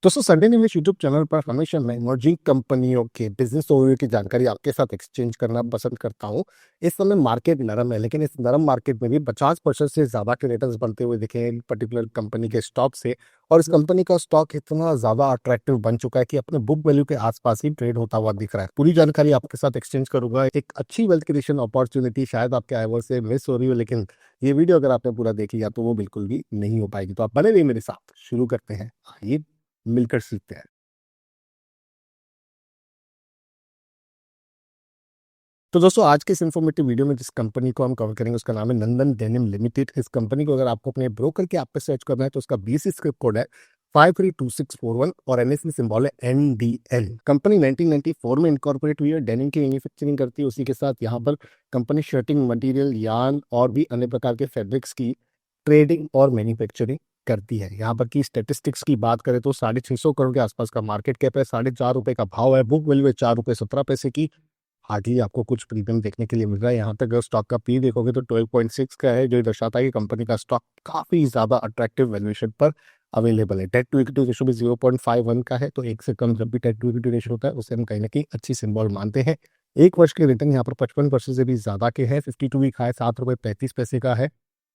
दोस्तों संडे निवेश YouTube channel पर हमेशा मैं इमर्जिंग कंपनियों के बिजनेस ओवरव्यू की जानकारी आपके साथ एक्सचेंज करना पसंद करता हूं। इस समय मार्केट नरम है, लेकिन इस नरम मार्केट में भी 50% से ज्यादा के रिटर्न्स बनते हुए दिखे हैं पर्टिकुलर कंपनी के स्टॉक से। और इस कंपनी का स्टॉक इतना ज्यादा अट्रैक्टिव बन चुका है कि अपने बुक वैल्यू के आसपास ही ट्रेड होता हुआ दिख रहा है। पूरी जानकारी आपके साथ एक्सचेंज करूंगा। एक अच्छी वेल्थ क्रिएशन अपॉर्चुनिटी शायद आपके आईवर से मिस हो रही हो, लेकिन ये वीडियो अगर आपने पूरा देख लिया तो वो बिल्कुल भी नहीं हो पाएगी। तो आप बने रहिए मेरे साथ, शुरू करते हैं, आइए मिलकर सीखते हैं। तो दोस्तों आज के इस इन्फॉर्मेटिव वीडियो में जिस कंपनी को हम कवर करेंगे उसका नाम है नंदन डेनिम लिमिटेड। इस कंपनी को अगर आपको अपने ब्रोकर के ऐप पे सर्च करना है तो उसका बीसी स्क्रिप्ट कोड है 532641 और एनएससी सिंबल है एनडीएल। कंपनी 1994 में इनकॉर्पोरेट हुई है, डेनिम की मैन्युफैक्चरिंग करती है। उसी के साथ यहाँ पर कंपनी शर्टिंग मटेरियल, यार्न और भी अन्य प्रकार के फैब्रिक्स की ट्रेडिंग और मैन्युफैक्चरिंग करती है। यहाँ पर की स्टेटिस्टिक्स की बात करें तो 650 करोड़ के आसपास का मार्केट कैप है, ₹4.5 का भाव है, बुक वैल्यू है ₹4.17 की। हार्डली आपको कुछ प्रीमियम देखने के लिए मिल रहा है। यहाँ तक अगर स्टॉक का पी देखोगे तो 12.6 का है, जो ये दर्शाता है कि कंपनी का स्टॉक काफी ज्यादा अट्रैक्टिव वैल्यूएशन पर अवेलेबल है। डेट टू इक्विटी रेशियो भी 0.51 का है, तो एक से कम जब भी डेट टू इक्विटी रेशियो होता है उसे हम कहीं ना कहीं अच्छी सिंबल मानते हैं। एक वर्ष के रिटर्न यहाँ पर 55% से भी ज्यादा के हैं। 52 वीक हाई ₹7.35 का है,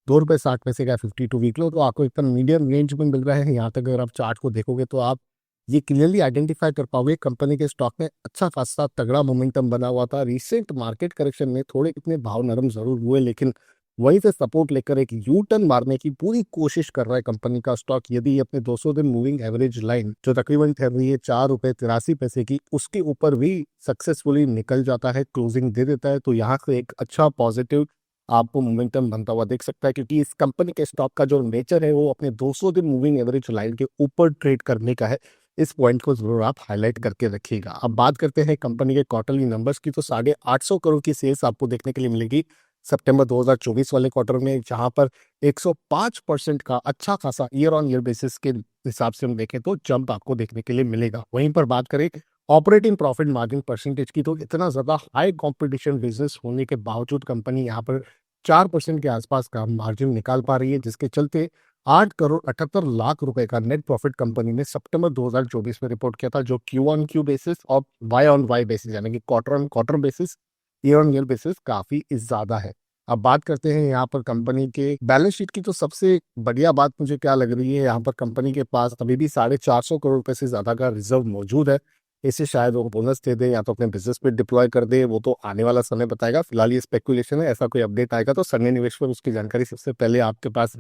₹2.60 का 52 वीक लो, तो आपको एकदम मीडियम रेंज में मिल रहा है। यहाँ तक अगर आप चार्ट को देखोगे तो आप ये क्लियरली आइडेंटिफाई कर पाओगे कंपनी के स्टॉक में अच्छा खासा तगड़ा मोमेंटम बना हुआ था। रिसेंट मार्केट करेक्शन में थोड़े कितने भाव नरम जरूर हुए, लेकिन वहीं से सपोर्ट लेकर एक यू टर्न मारने की पूरी कोशिश कर रहा है कंपनी का स्टॉक। यदि अपने 200 दिन मूविंग एवरेज लाइन जो तकरीबन ठहर रही है ₹4.83 की, उसके ऊपर भी सक्सेसफुली निकल जाता है, क्लोजिंग दे देता है, तो यहाँ से एक अच्छा पॉजिटिव आपको मोमेंटम बनता हुआ देख सकता है। क्योंकि इस कंपनी के स्टॉक का जो नेचर है वो अपने 200 दिन मूविंग एवरेज लाइन के ऊपर ट्रेड करने का है। इस पॉइंट को जरूर आप हाईलाइट करके रखिएगा। अब बात करते हैं कंपनी के क्वार्टरली नंबर्स की, तो 850 करोड़ की सेल्स आपको देखने के लिए मिलेगी सितंबर 2024 वाले क्वार्टर में, जहां पर 105% का अच्छा खासा ईयर ऑन ईयर बेसिस के हिसाब से हम देखें तो जंप आपको देखने के लिए मिलेगा। वहीं पर बात करें ऑपरेटिंग प्रॉफिट मार्जिन परसेंटेज की, तो इतना ज्यादा हाई कॉम्पिटिशन बिजनेस होने के बावजूद कंपनी यहाँ पर 4% के आसपास का मार्जिन निकाल पा रही है, जिसके चलते 8 करोड़ 78 लाख रुपए का नेट प्रॉफिट कंपनी ने सितंबर 2024 में रिपोर्ट किया था, जो क्यू ऑन क्यू बेसिस और वाई ऑन वाई बेसिस यानी कि quarter on quarter basis, year on year basis काफी ज्यादा है। अब बात करते हैं यहाँ पर कंपनी के बैलेंस शीट की, तो सबसे बढ़िया बात मुझे क्या लग रही है, यहाँ पर कंपनी के पास अभी भी 450 करोड़ रुपए से ज्यादा का रिजर्व मौजूद है। इसे शायद वो बोनस दे दे या तो अपने बिजनेस पे डिप्लॉय कर दे, वो तो आने वाला समय बताएगा। फिलहाल ये स्पेकुलेशन है, ऐसा कोई अपडेट आएगा तो संडे निवेश पर उसकी जानकारी सबसे पहले आपके पास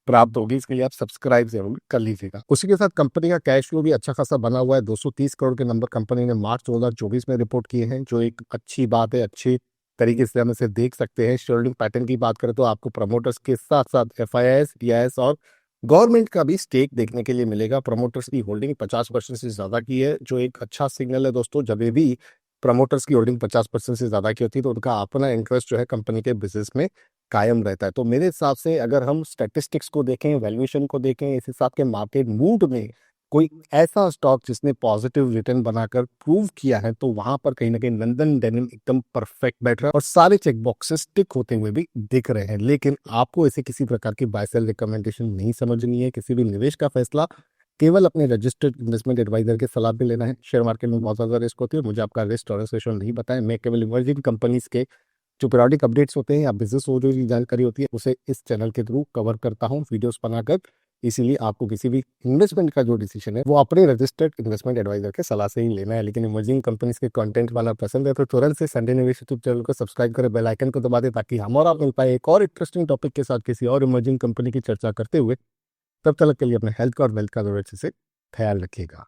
प्राप्त होगी। इसके लिए आप सब्सक्राइब जरूर कर लीजिएगा। उसी के साथ कंपनी का कैश फ्लो भी अच्छा खासा बना हुआ है। 230 करोड़ के नंबर कंपनी ने मार्च 2024 में रिपोर्ट किए हैं, जो एक अच्छी बात है, अच्छी तरीके से हम इसे देख सकते हैं। शेयरहोल्डिंग पैटर्न की बात करें तो आपको प्रमोटर्स के साथ साथ एफआईआईएस, डीआईएस और गवर्नमेंट का भी स्टेक देखने के लिए मिलेगा। प्रमोटर्स की होल्डिंग 50% से ज्यादा की है, जो एक अच्छा सिग्नल है दोस्तों। जब भी प्रमोटर्स की होल्डिंग 50% से ज्यादा की होती है तो उनका अपना इंटरेस्ट जो है कंपनी के बिजनेस में कायम रहता है। तो मेरे हिसाब से अगर हम स्टैटिस्टिक्स को देखें, वैल्यूएशन को देखें, इस हिसाब के मार्केट मूड में कोई ऐसा स्टॉक जिसने पॉजिटिव रिटर्न बनाकर प्रूव किया है, तो वहां पर कहीं ना कहीं नंदन डेनिम एकदम परफेक्ट बैठ रहा है और सारे चेक बॉक्सेस टिक होते हुए भी दिख रहे हैं। लेकिन आपको ऐसे किसी प्रकार की बाय सेल रिकमेंडेशन नहीं समझनी है। किसी भी निवेश का फैसला केवल अपने रजिस्टर्ड इन्वेस्टमेंट एडवाइजर के सलाह पे लेना है। शेयर मार्केट में बहुत ज्यादा रिस्क होती है, मुझे आपका रिस्क टॉलरेंस रेशियो नहीं बताएं। मैं केवल इमर्जिंग कंपनीज के जो पीरियोडिक अपडेट्स होते हैं या बिजनेस ओवरव्यू की जानकारी होती है उसे इस चैनल के थ्रू कवर करता हूँ वीडियोस बनाकर। इसीलिए आपको किसी भी इन्वेस्टमेंट का जो डिसीजन है वो अपने रजिस्टर्ड इन्वेस्टमेंट एडवाइजर के सलाह से ही लेना है। लेकिन इमर्जिंग कंपनीज के कंटेंट वाला पसंद है तो तुरंत से संडे निवेश यूट्यूब चैनल को सब्सक्राइब करें, बेल आइकन को दबा दें, ताकि हम और आप मिल पाए एक और इंटरेस्टिंग टॉपिक के साथ किसी और इमर्जिंग कंपनी की चर्चा करते हुए। तब तक के लिए अपने हेल्थ का और वेल्थ का जरूर अच्छे से ख्याल रखिएगा।